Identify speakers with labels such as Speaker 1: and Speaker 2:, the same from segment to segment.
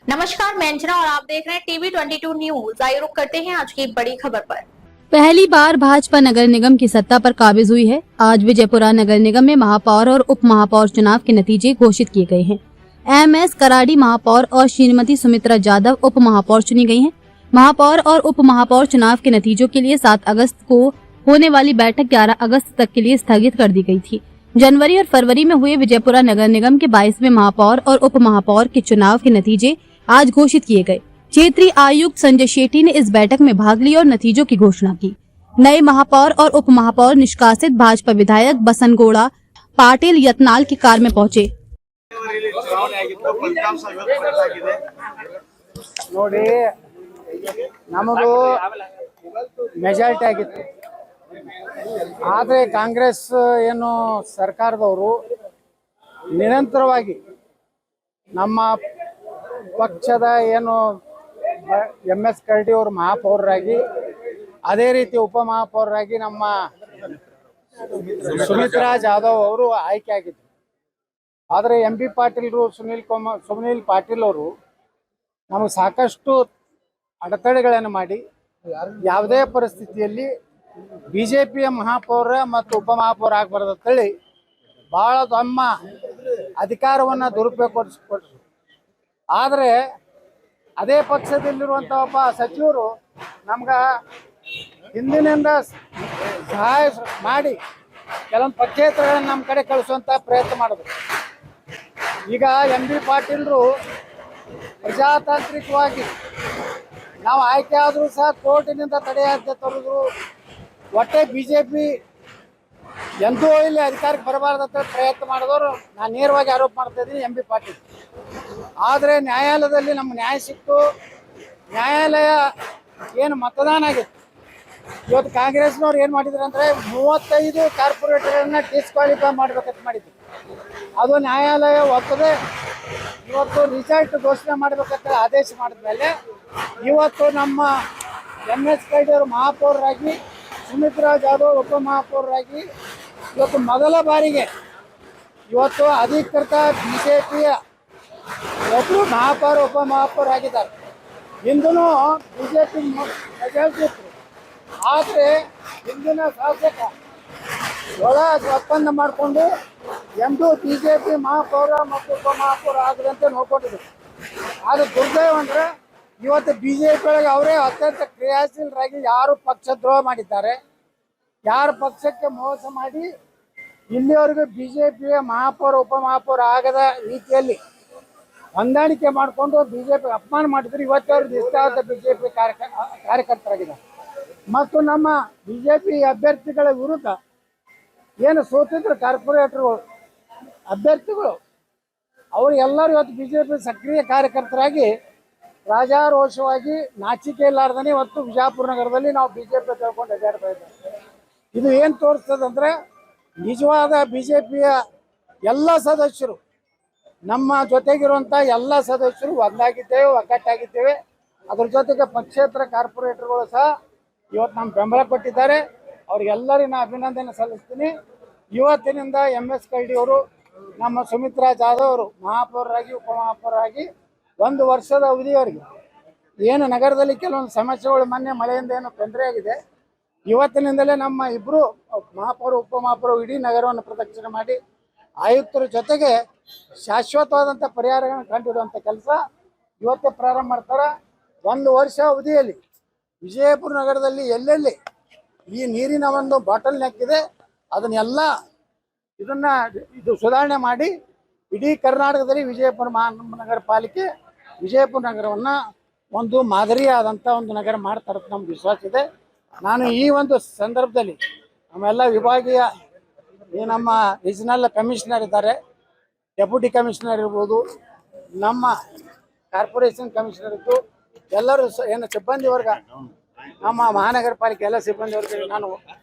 Speaker 1: नमस्कार, मैं अंजना और आप देख रहे हैं टीवी 22 न्यूज। आइए रुक करते हैं आज की बड़ी खबर पर।
Speaker 2: पहली बार भाजपा नगर निगम की सत्ता पर काबिज हुई है। आज विजयपुरा नगर निगम में महापौर और उप महापौर चुनाव के नतीजे घोषित किए गए हैं। एमएस कराड़ी महापौर और श्रीमती सुमित्रा जाधव उप महापौर चुनी गई हैं। महापौर और उप महापौर चुनाव के नतीजों के लिए 7 अगस्त को होने वाली बैठक 11 अगस्त तक के लिए स्थगित कर दी गई थी। जनवरी और फरवरी में हुए विजयपुरा नगर निगम के 22वें महापौर और उप महापौर के चुनाव के नतीजे आज घोषित किए गए। क्षेत्रीय आयुक्त संजय शेट्टी ने इस बैठक में भाग लिया और नतीजों की घोषणा की। नए महापौर और उप महापौर निष्कासित भाजपा विधायक बसनगौड़ा पाटिल यत्नाल की कार में पहुंचे।
Speaker 3: ನೋಡಿ ನಮಗೂ ಮೆಜಾರಿಟಿ ಆಗಿತ್ತು, ಆದರೆ ಕಾಂಗ್ರೆಸ್ ಏನು ಸರ್ಕಾರದವರು ನಿರಂತರವಾಗಿ ನಮ್ಮ ಪಕ್ಷದ ಏನು MS ಕರಡಿ ಅವರು ಮಹಾಪೌರರಾಗಿ ಅದೇ ರೀತಿ ಉಪ ಮಹಾಪೌರರಾಗಿ ನಮ್ಮ ಸುಮಿತ್ರಾ ಜಾಧವ್ ಅವರು ಆಯ್ಕೆ ಆಗಿದ್ರು. ಆದರೆ MP ಪಾಟೀಲ್ರು ಸುನಿಲ್ ಪಾಟೀಲ್ ಅವರು ನಮಗೆ ಸಾಕಷ್ಟು ಅಡೆತಡೆಗಳನ್ನು ಮಾಡಿ ಯಾವುದೇ ಪರಿಸ್ಥಿತಿಯಲ್ಲಿ BJPಯ ಮಹಾಪೌರ ಮತ್ತು ಉಪ ಮಹಾಪೌರ ಆಗಬಾರ್ದು ಅಂತೇಳಿ ಭಾಳ ತಮ್ಮ ಅಧಿಕಾರವನ್ನು ದುರುಪಯೋಗಪಡಿಸ್ಕೊಟ್ರು. ಆದರೆ ಅದೇ ಪಕ್ಷದಲ್ಲಿರುವಂಥ ಒಬ್ಬ ಸಚಿವರು ನಮ್ಗೆ ಹಿಂದಿನಿಂದ ಸಹಾಯ ಮಾಡಿ ಕೆಲವೊಂದು ಪಕ್ಷೇತರಗಳನ್ನು ನಮ್ಮ ಕಡೆ ಕಳಿಸುವಂಥ ಪ್ರಯತ್ನ ಮಾಡಿದ್ರು. ಈಗ MB ಪಾಟೀಲ್ರು ಪ್ರಜಾತಾಂತ್ರಿಕವಾಗಿ ನಾವು ಆಯ್ಕೆ ಆದರೂ ಸಹ ಕೋರ್ಟಿನಿಂದ ತಡೆಯಾಜ್ಞೆ ತರೋದು, ಒಟ್ಟೆ BJP ಎಂದೂ ಇಲ್ಲಿ ಅಧಿಕಾರಕ್ಕೆ ಬರಬಾರ್ದಂತ ಪ್ರಯತ್ನ ಮಾಡಿದವರು ನಾನು ನೇರವಾಗಿ ಆರೋಪ ಮಾಡ್ತಾ ಇದ್ದೀನಿ MB ಪಾಟೀಲ್. ಆದರೆ ನ್ಯಾಯಾಲಯದಲ್ಲಿ ನಮ್ಗೆ ನ್ಯಾಯ ಸಿಕ್ತು. ನ್ಯಾಯಾಲಯ ಏನು ಮತದಾನ ಆಗಿತ್ತು, ಇವತ್ತು ಕಾಂಗ್ರೆಸ್ನವ್ರು ಏನು ಮಾಡಿದ್ರು ಅಂದರೆ 35 ಕಾರ್ಪೊರೇಟರ್ಗಳನ್ನ ಡಿಸ್ಕ್ವಾಲಿಫೈ ಮಾಡ್ಬೇಕಂತ ಮಾಡಿದ್ರು. ಅದು ನ್ಯಾಯಾಲಯ ಒಪ್ಪದೆ ಇವತ್ತು ರಿಸಲ್ಟ್ ಘೋಷಣೆ ಮಾಡಬೇಕಂತ ಆದೇಶ ಮಾಡಿದ್ಮೇಲೆ ಇವತ್ತು ನಮ್ಮ MS ಕರಡಿ ಅವರು ಮಹಾಪೌರರಾಗಿ, ಸುಮಿತ್ರಾ ಜಾಧವ್ ಉಪ ಮಹಾಪೌರರಾಗಿ ಇವತ್ತು ಮೊದಲ ಬಾರಿಗೆ ಇವತ್ತು ಅಧಿಕೃತ BJPಯ ಒಬ್ಬರು ಮಹಾಪೌರ ಉಪ ಮಹಾಪೌರ ಆಗಿದ್ದಾರೆ. ಹಿಂದೂ BJP ಮೆಜಾರಿಟಿ ಇತ್ತು, ಆದರೆ ಹಿಂದಿನ ಶಾಸಕ ಒಪ್ಪಂದ ಮಾಡಿಕೊಂಡು ಎಂದೂ BJP ಮಹಾಪೌರ ಮತ್ತು ಉಪ ಮಹಾಪೌರ ಆಗದಂತೆ ನೋಡ್ಕೊಂಡಿದ್ರು. ಆದರೆ ದುರ್ದೈವ ಅಂದರೆ ಇವತ್ತು BJP ಒಳಗೆ ಅವರೇ ಅತ್ಯಂತ ಕ್ರಿಯಾಶೀಲರಾಗಿ ಯಾರು ಪಕ್ಷದ್ರೋಹ ಮಾಡಿದ್ದಾರೆ, ಯಾರು ಪಕ್ಷಕ್ಕೆ ಮೋಸ ಮಾಡಿ ಇಲ್ಲಿವರೆಗೂ BJPಯ ಮಹಾಪೌರ ಉಪ ಮಹಾಪೌರ ಆಗದ ರೀತಿಯಲ್ಲಿ ಹೊಂದಾಣಿಕೆ ಮಾಡಿಕೊಂಡು BJP ಅಪಮಾನ ಮಾಡಿದ್ರು. ಇವತ್ತವರು ನಿಷ್ಠಾವಂತ BJP ಕಾರ್ಯಕರ್ತರಾಗಿದ್ದಾರೆ. ಮತ್ತು ನಮ್ಮ BJP ಅಭ್ಯರ್ಥಿಗಳ ವಿರುದ್ಧ ಏನು ಸೋತಿದ್ರು ಕಾರ್ಪೊರೇಟರ್ಗಳು ಅಭ್ಯರ್ಥಿಗಳು, ಅವರು ಎಲ್ಲರೂ ಇವತ್ತು BJP ಸಕ್ರಿಯ ಕಾರ್ಯಕರ್ತರಾಗಿ ರಾಜಾರೋಷವಾಗಿ ನಾಚಿಕೆ ಇಲ್ಲಾರ್ದೇ ಇವತ್ತು ವಿಜಯಪುರ ನಗರದಲ್ಲಿ ನಾವು BJP ತಿಳ್ಕೊಂಡು ಅಡ್ಡಾಡ್ತಾ ಇದ್ದೇವೆ. ಇದು ಏನು ತೋರಿಸ್ತದಂದರೆ ನಿಜವಾದ BJPಯ ಎಲ್ಲ ಸದಸ್ಯರು, ನಮ್ಮ ಜೊತೆಗಿರುವಂಥ ಎಲ್ಲ ಸದಸ್ಯರು ಒಂದಾಗಿದ್ದೇವೆ, ಒಗ್ಗಟ್ಟಾಗಿದ್ದೇವೆ. ಅದ್ರ ಜೊತೆಗೆ ಪಕ್ಷೇತರ ಕಾರ್ಪೊರೇಟರ್ಗಳು ಸಹ ಇವತ್ತು ನಮ್ಮ ಬೆಂಬಲ ಕೊಟ್ಟಿದ್ದಾರೆ. ಅವ್ರಿಗೆಲ್ಲರಿಗೂ ನಾನು ಅಭಿನಂದನೆ ಸಲ್ಲಿಸ್ತೀನಿ. ಇವತ್ತಿನಿಂದ MS ಕರಡಿ ಅವರು, ನಮ್ಮ ಸುಮಿತ್ರಾ ಜಾಧವ್ ಅವರು ಮಹಾಪೌರರಾಗಿ ಉಪ ಮಹಾಪೌರರಾಗಿ 1 ವರ್ಷದ ಅವಧಿಯವರೆಗೆ ಏನು ನಗರದಲ್ಲಿ ಕೆಲವೊಂದು ಸಮಸ್ಯೆಗಳು, ಮೊನ್ನೆ ಮಳೆಯಿಂದ ಏನು ತೊಂದರೆ ಆಗಿದೆ, ಇವತ್ತಿನಿಂದಲೇ ನಮ್ಮ ಇಬ್ಬರು ಮಹಾಪೌರ ಉಪ ಮಹಾಪೌರ ಇಡೀ ನಗರವನ್ನು ಪ್ರದಕ್ಷಿಣೆ ಮಾಡಿ ಆಯುಕ್ತರ ಜೊತೆಗೆ ಶಾಶ್ವತವಾದಂಥ ಪರಿಹಾರಗಳನ್ನು ಕಂಡುಹಿಡುವಂಥ ಕೆಲಸ ಇವತ್ತೇ ಪ್ರಾರಂಭ ಮಾಡ್ತಾರೆ. 1 ವರ್ಷ ಅವಧಿಯಲ್ಲಿ ವಿಜಯಪುರ ನಗರದಲ್ಲಿ ಎಲ್ಲೆಲ್ಲಿ ಈ ನೀರಿನ ಒಂದು ಬಾಟಲ್ ನೆಕ್ ಇದೆ ಅದನ್ನೆಲ್ಲ ಇದು ಸುಧಾರಣೆ ಮಾಡಿ ಇಡೀ ಕರ್ನಾಟಕದಲ್ಲಿ ವಿಜಯಪುರ ಮಹಾನಗರ ಪಾಲಿಕೆ ವಿಜಯಪುರ ನಗರವನ್ನು ಒಂದು ಮಾದರಿಯಾದಂಥ ಒಂದು ನಗರ ಮಾಡ್ತಾರೆ ಅಂತ ನಮ್ಗೆ ವಿಶ್ವಾಸ ಇದೆ. ನಾನು ಈ ಒಂದು ಸಂದರ್ಭದಲ್ಲಿ ನಮ್ಮೆಲ್ಲ ವಿಭಾಗೀಯ ನಮ್ಮ ರೀಜನಲ್ ಕಮಿಷನರ್ ಇದ್ದಾರೆ, ಡೆಪ್ಯೂಟಿ ಕಮಿಷನರ್ ಇರ್ಬೋದು, ನಮ್ಮ ಕಾರ್ಪೊರೇಷನ್ ಕಮಿಷನರ್ ಇದ್ದು ಎಲ್ಲರೂ ಏನು ಸಿಬ್ಬಂದಿ ವರ್ಗ, ನಮ್ಮ ಮಹಾನಗರ ಪಾಲಿಕೆ ಎಲ್ಲ ಸಿಬ್ಬಂದಿ ವರ್ಗಕ್ಕೆ ನಾನು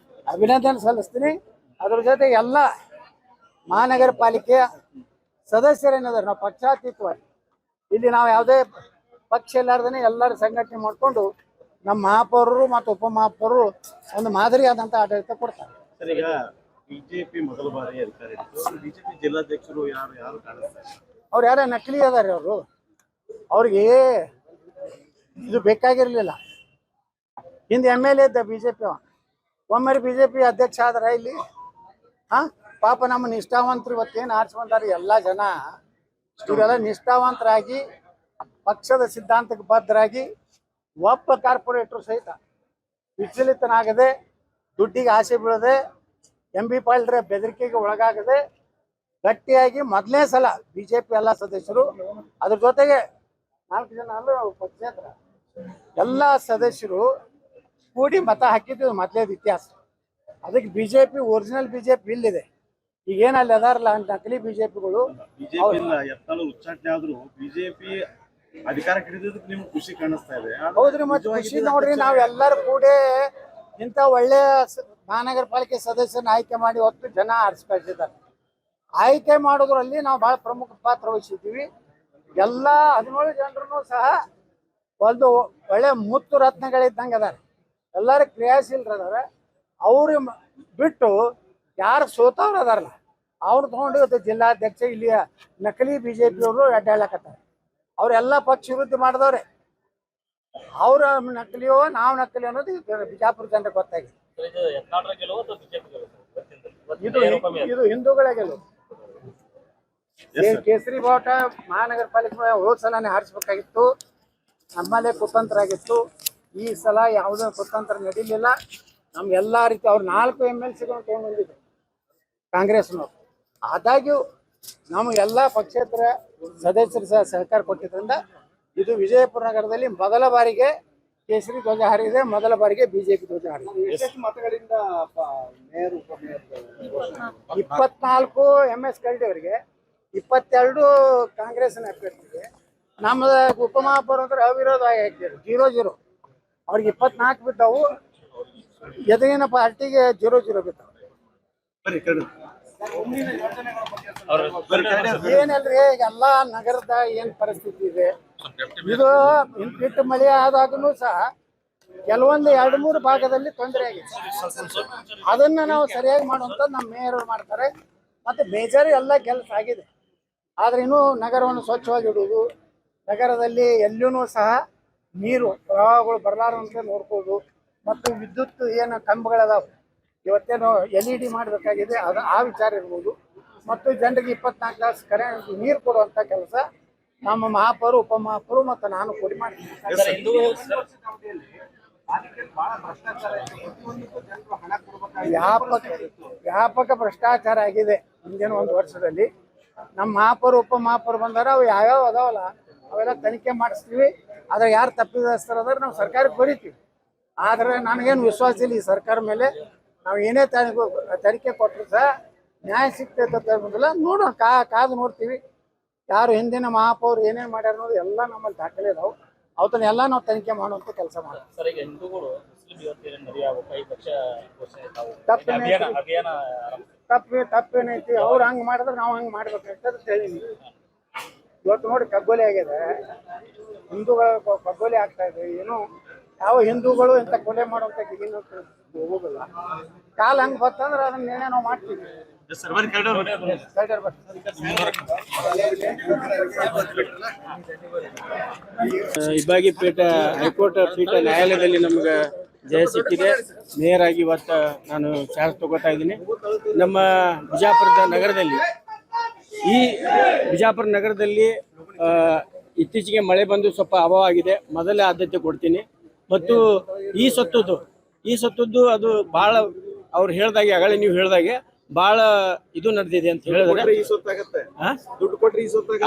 Speaker 3: ಅಭಿನಂದನೆ ಸಲ್ಲಿಸ್ತೀನಿ. ಅದ್ರ ಜೊತೆ ಎಲ್ಲ ಮಹಾನಗರ ಪಾಲಿಕೆಯ ಸದಸ್ಯರೇನಿದ್ದಾರೆ, ನಾವು ಪಕ್ಷಾತೀತವಾಗಿ ಇಲ್ಲಿ ನಾವು ಯಾವುದೇ ಪಕ್ಷ ಇಲ್ಲಾರ್ದೇ ಎಲ್ಲರೂ ಸಂಘಟನೆ ಮಾಡಿಕೊಂಡು ನಮ್ಮ ಮಹಾಪೌರರು ಮತ್ತು ಉಪ ಮಹಾಪೌರರು ಒಂದು ಮಾದರಿಯಾದಂಥ ಆಡಳಿತ ಕೊಡ್ತಾರೆ.
Speaker 4: ಸರ್, ಈಗ ಬಿಜೆಪಿ ಮೊದಲ ಬಾರಿ ಅಧಿಕಾರ ಇತ್ತು, ಬಿಜೆಪಿ ಜಿಲ್ಲಾಧ್ಯಕ್ಷರು ಯಾರು ಕಾಣಿಸ್ತಾರೆ?
Speaker 3: ಅವ್ರು ಯಾರೋ ನಕಲಿ ಅದಾರೆ ಅವರು. ಅವ್ರಿಗೆ ಇದು ಬೇಕಾಗಿರ್ಲಿಲ್ಲ. ಹಿಂದೆ MLA ಇದ್ದ BJP ಒಮ್ಮೆ BJP ಅಧ್ಯಕ್ಷ ಆದ್ರ ಇಲ್ಲಿ ಪಾಪ ನಮ್ಮ ನಿಷ್ಠಾವಂತರು ಇವತ್ತೇನು ಆರಿಸಿ ಬಂದಾರ ಎಲ್ಲ ಜನ, ಇವರೆಲ್ಲ ನಿಷ್ಠಾವಂತರಾಗಿ ಪಕ್ಷದ ಸಿದ್ಧಾಂತಕ್ಕೆ ಬದ್ಧರಾಗಿ ಒಬ್ಬ ಕಾರ್ಪೊರೇಟರ್ ಸಹಿತ ವಿಚಲಿತನಾಗದೆ, ದುಡ್ಡಿಗೆ ಆಸೆ ಬೀಳದೆ, MB ಪಾಲ್ರ ಬೆದರಿಕೆಗೆ ಒಳಗಾಗದೆ ಗಟ್ಟಿಯಾಗಿ ಮೊದಲನೇ ಸಲ BJP ಎಲ್ಲ ಸದಸ್ಯರು, ಅದ್ರ ಜೊತೆಗೆ 4 ಜನ ಅಲ್ಲ ಪಕ್ಷೇತರ ಎಲ್ಲ ಸದಸ್ಯರು ಕೂಡಿ ಮತ ಹಾಕಿದ್ದು ಮೊದಲೇದು ಇತಿಹಾಸ. ಅದಕ್ಕೆ BJP ಒರಿಜಿನಲ್ BJP ಇಲ್ಲಿದೆ. ಈಗ ಏನಲ್ಲಿ ಅದಾರಲ್ಲ ನಕಲಿ BJPಗಳು.
Speaker 4: ಬಿಜೆಪಿ ಇಲ್ಲ, ಯತ್ನಾಳ್ ಉಚ್ಚಾಟನೆ ಆದ್ರೂ ಬಿಜೆಪಿ ಅಧಿಕಾರ ಹಿಡಿದಿದ್ದಕ್ಕೆ ನಿಮ್ಗೆ ಖುಷಿ ಕಾಣಿಸ್ತಾ ಇದೆ.
Speaker 3: ಹೌದ್ರಿ, ಮತ್ತೆ ಖುಷಿ ನೋಡ್ರಿ, ನಾವೆಲ್ಲರೂ ಕೂಡಿ ಇಂಥ ಒಳ್ಳೆಯ ಮಹಾನಗರ ಪಾಲಿಕೆ ಸದಸ್ಯರನ್ನ ಆಯ್ಕೆ ಮಾಡಿ ಹೊತ್ತು ಜನ ಆರಿಸ್ಕೊಳ್ತಿದ್ದಾರೆ. ಆಯ್ಕೆ ಮಾಡೋದ್ರಲ್ಲಿ ನಾವು ಬಹಳ ಪ್ರಮುಖ ಪಾತ್ರ ವಹಿಸಿದ್ದೀವಿ. ಎಲ್ಲ 17 ಜನರು ಸಹ ಒಂದು ಒಳ್ಳೆ ಮುತ್ತು ರತ್ನಗಳಿದ್ದಂಗೆ ಅದಾರ, ಎಲ್ಲರೂ ಕ್ರಿಯಾಶೀಲರದಾರ. ಅವ್ರ ಬಿಟ್ಟು ಯಾರು ಸೋತವ್ರು ಅದಾರಲ್ಲ ಅವ್ರು ತಗೊಂಡು ಜಿಲ್ಲಾಧ್ಯಕ್ಷ ಇಲ್ಲಿಯ ನಕಲಿ BJPಯವರು ಅಡ್ಡಾಡ್ಲಕತ್ತಾರೆ. ಅವರೆಲ್ಲ ಪಕ್ಷ ವಿರುದ್ಧ ಮಾಡಿದವ್ರೆ. ಅವ್ರ ನಕಲಿಯೋ ನಾವು ನಕಲಿ ಅನ್ನೋದು ಬಿಜಾಪುರ ಜನರಿಗೆ ಗೊತ್ತಾಗಿದೆ. ಇದು ಹಿಂದೂಗಳ ಗೆಲುವು. ಕೇಸರಿ ಬಾವುಟ ಮಹಾನಗರ ಪಾಲಿಕೆ ಹೋದ್ ಸಲನೇ ಹಾರಿಸ್ಬೇಕಾಗಿತ್ತು, ನಮ್ಮಲ್ಲೇ ಕುತಂತ್ರ ಆಗಿತ್ತು. ಈ ಸಲ ಯಾವುದೇ ಕುತಂತ್ರ ನಡೀಲಿಲ್ಲ. ನಮ್ಗೆ ಎಲ್ಲ ರೀತಿ ಅವ್ರು 4 MLCಗಳನ್ನು ತೊಗೊಂಡ್ಬಂದಿದ್ರು ಕಾಂಗ್ರೆಸ್ನವ್ರು. ಆದಾಗ್ಯೂ ನಮಗೆಲ್ಲ ಪಕ್ಷೇತರ ಸದಸ್ಯರು ಸಹ ಸಹಕಾರ ಕೊಟ್ಟಿದ್ರಿಂದ ಇದು ವಿಜಯಪುರ ನಗರದಲ್ಲಿ ಮೊದಲ ಬಾರಿಗೆ ಕೇಸರಿ ಧ್ವಜ ಹಾರಿದೆ, ಮೊದಲ ಬಾರಿಗೆ BJP ಧ್ವಜ ಹಾರಿದೆ.
Speaker 4: ಎಷ್ಟು ಮತಗಳಿಂದ ಮೇಯರ್ ಉಪಮೇಯರ್
Speaker 3: 24 MS ಕಲ್ಡಿಯವರಿಗೆ, 22 ಕಾಂಗ್ರೆಸ್ನ ಅಭ್ಯರ್ಥಿಗೆ. ನಮ್ಮದ ಉಪಮಹಾಪೌರ ಅಂದ್ರೆ ಅವಿರೋಧವಾಗಿ ಹಾಕಿದ್ರು 0-0. ಅವ್ರಿಗೆ 24 ಬಿದ್ದವು, ಎದುರಿನ ಪಾರ್ಟಿಗೆ 0-0 ಬಿದ್ದವು. ಏನಲ್ರಿ, ಎಲ್ಲ ನಗರದ ಏನ್ ಪರಿಸ್ಥಿತಿ ಇದೆ, ಇದು ಇಟ್ಟು ಮಳೆ ಆದಾಗೂ ಸಹ ಕೆಲವೊಂದು 2-3 ಭಾಗದಲ್ಲಿ ತೊಂದರೆ ಆಗಿದೆ. ಅದನ್ನ ನಾವು ಸರಿಯಾಗಿ ಮಾಡುವಂತ ನಮ್ಮ ಮೇಯರ್ ಮಾಡ್ತಾರೆ. ಮತ್ತೆ ಬೇಜಾರು ಎಲ್ಲ ಕೆಲಸ ಆಗಿದೆ. ಆದ್ರೆ ಇನ್ನೂ ನಗರವನ್ನು ಸ್ವಚ್ಛವಾಗಿ ಇಡುವುದು, ನಗರದಲ್ಲಿ ಎಲ್ಲೂ ಸಹ ನೀರು ಪ್ರವಾಹಗಳು ಬರಲಾರಂತೆ ನೋಡ್ಕೋದು, ಮತ್ತು ವಿದ್ಯುತ್ ಏನು ಕಂಬಗಳದಾವೆ ಇವತ್ತೇನು LED ಮಾಡಬೇಕಾಗಿದೆ, ಅದು ಆ ವಿಚಾರ ಇರ್ಬೋದು. ಮತ್ತು ಜನರಿಗೆ 24 ತಾಸು ಕರೆಂಟ್ ನೀರು ಕೊಡುವಂಥ ಕೆಲಸ ನಮ್ಮ ಮಹಾಪೌರು, ಉಪಮಹಾಪೌರು ಮತ್ತು ನಾನು ಕೂಡಿ ಮಾಡ್ತೀನಿ. ವ್ಯಾಪಕ ಭ್ರಷ್ಟಾಚಾರ ಆಗಿದೆ ಮುಂದಿನ 1 ವರ್ಷದಲ್ಲಿ. ನಮ್ಮ ಮಹಾಪೌರು, ಉಪಮಹಾಪೌರು ಬಂದಾರ, ಅವು ಯಾವ್ಯಾವ ಅದಾವಲ್ಲ ಅವೆಲ್ಲ ತನಿಖೆ ಮಾಡಿಸ್ತೀವಿ. ಆದ್ರೆ ಯಾರು ತಪ್ಪಿದಸ್ತರದಾರೆ ನಾವು ಸರ್ಕಾರಕ್ಕೆ ಬರೀತೀವಿ. ಆದರೆ ನನಗೇನು ವಿಶ್ವಾಸ ಇಲ್ಲ ಈ ಸರ್ಕಾರ ಮೇಲೆ. ನಾವು ಏನೇ ತನಿಖೆ ಕೊಟ್ಟರು ಸಹ ನ್ಯಾಯ ಸಿಗ್ತೈತೆ ಅನ್ನೋದಿಲ್ಲ. ನೋಡೋಣ, ಕಾದು ನೋಡ್ತೀವಿ. ಯಾರು ಹಿಂದಿನ ಮಹಾಪೌರು ಏನೇನು ಮಾಡ್ಯಾರ ಅನ್ನೋದು ಎಲ್ಲ ನಮ್ಮಲ್ಲಿ ದಾಖಲೆ ಇದಾವೆ. ಅವತ್ತನ್ನೆಲ್ಲ ನಾವು ತನಿಖೆ ಮಾಡುವಂಥ ಕೆಲಸ ಮಾಡ್ತೀವಿ. ತಪ್ಪೇನೈತಿ, ಅವ್ರು ಹಂಗೆ ಮಾಡಿದ್ರೆ ನಾವು ಹಂಗೆ ಮಾಡ್ಬೇಕಾಗ್ತದೆ ಅಂತ ಹೇಳಿನಿ. ಇವತ್ತು ನೋಡಿ ಕಗ್ಗೊಲೆ ಆಗಿದೆ, ಹಿಂದೂಗಳ ಕಗ್ಗೊಲೆ ಆಗ್ತಾ ಇದೆ. ಏನು ಯಾವ ಹಿಂದೂಗಳು ಇಂಥ ಕೊಲೆ ಮಾಡುವಂಥ ಏನು ಹೋಗೋದಿಲ್ಲ. ಕಾಲ ಹಂಗೆ ಬರ್ತಂದ್ರೆ ಅದನ್ನ ನಿರ್ಣಯ ನಾವು ಮಾಡ್ತೀವಿ.
Speaker 5: ಇಬ್ಬಾಗಿ ಪೀಠ ಹೈಕೋರ್ಟ್ ಪೀಠ ನ್ಯಾಯಾಲಯದಲ್ಲಿ ನಮ್ಗೆ ಜಯ ಸಿಕ್ಕಿದೆ. ಮೇಯರ್ ಆಗಿ ಇವತ್ತು ನಾನು ಚಾರ್ಜ್ ತಗೋತಾ ಇದ್ದೀನಿ. ನಮ್ಮ ಬಿಜಾಪುರದ ನಗರದಲ್ಲಿ ಬಿಜಾಪುರ ನಗರದಲ್ಲಿ ಇತ್ತೀಚೆಗೆ ಮಳೆ ಬಂದು ಸ್ವಲ್ಪ ಅಭಾವ ಆಗಿದೆ. ಮೊದಲೇ ಆದ್ಯತೆ ಕೊಡ್ತೀನಿ. ಮತ್ತು ಈ ಸತ್ತದ್ದು ಅದು ಭಾಳ ಅವ್ರು ಹೇಳ್ದಾಗೆ, ಆಗಲೇ ನೀವು ಹೇಳ್ದಾಗೆ ಭಾಳ ಇದು ನಡೆದಿದೆ ಅಂತ ಹೇಳಿದ್ರೆ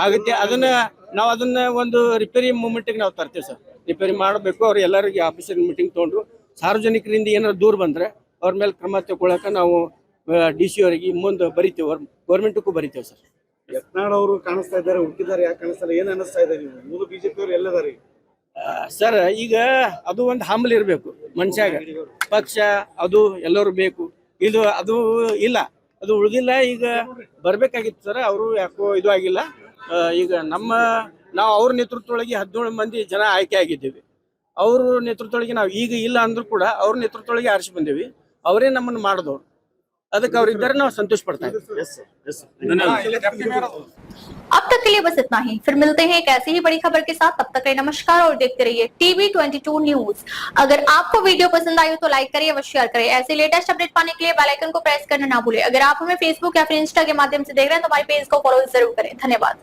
Speaker 5: ಆಗುತ್ತೆ. ಅದನ್ನ ಒಂದು ರಿಪೇರಿ ಮೂಮೆಂಟಿಗೆ ನಾವು ತರ್ತೀವಿ ಸರ್. ರಿಪೇರಿ ಮಾಡಬೇಕು. ಅವ್ರು ಎಲ್ಲರಿಗೆ ಆಫೀಸರ್ ಮೀಟಿಂಗ್ ತೊಗೊಂಡ್ರು. ಸಾರ್ವಜನಿಕರಿಂದ ಏನಾದ್ರು ದೂರ ಬಂದ್ರೆ ಅವ್ರ ಮೇಲೆ ಕ್ರಮ ತಗೊಳಕ ನಾವು DC ಅವರಿಗೆ ಮುಂದೆ ಬರಿತೀವಿ, ಗೌರ್ಮೆಂಟ್ಗೂ ಬರಿತೀವಿ ಸರ್.
Speaker 4: ಯತ್ನಾಳ್ ಅವರು ಕಾಣಿಸ್ತಾ ಇದ್ದಾರೆ, ಹುಡುಕಿದ್ದಾರೆ, ಯಾಕೆ ಕಾಣಿಸ್ತಾರೆ, ಏನ್ ಅನಿಸ್ತಾ ಇದೆ? ನೀವು ಮೂರು BJP ಅವರು ಎಲ್ಲದಾರಿ
Speaker 5: ಸರ್? ಈಗ ಅದು ಒಂದು ಹಂಬಲ್ ಇರಬೇಕು ಮನುಷ್ಯಾಗ, ಪಕ್ಷ ಅದು ಎಲ್ಲರೂ ಬೇಕು. ಅದು ಇಲ್ಲ, ಉಳಿದಿಲ್ಲ. ಈಗ ಬರ್ಬೇಕಾಗಿತ್ತು ಸರ್, ಅವರು ಯಾಕೋ ಇದು ಆಗಿಲ್ಲ. ಈಗ ನಾವು ಅವ್ರ ನೇತೃತ್ವದೊಳಗೆ 17 ಮಂದಿ ಜನ ಆಯ್ಕೆ ಆಗಿದ್ದೀವಿ. ಅವ್ರ ನೇತೃತ್ವದೊಳಗೆ ನಾವು ಈಗ ಇಲ್ಲ ಅಂದ್ರೂ ಕೂಡ ಅವ್ರ ನೇತೃತ್ವದೊಳಗೆ ಆರಿಸಿ ಬಂದೇವಿ. ಅವರೇ ನಮ್ಮನ್ನು ಮಾಡಿದವ್ರು. ಅದಕ್ಕೆ ಅವ್ರಿದ್ದಾರೆ, ನಾವು ಸಂತೋಷ ಪಡ್ತಾ ಇದ್ದೀವಿ.
Speaker 1: अब तक के लिए बस इतना ही, फिर मिलते हैं एक ऐसी ही बड़ी खबर के साथ। तब तक के लिए नमस्कार और देखते रहिए TV22 न्यूज। अगर आपको वीडियो पसंद आई हो तो लाइक करिए व शेयर करिए। ऐसे लेटेस्ट अपडेट पाने के लिए बेल आइकन को प्रेस करना ना भूलें। अगर आप हमें फेसबुक या फिर इंस्टा के माध्यम से देख रहे हैं तो हमारे पेज को फॉलो जरूर करें। धन्यवाद।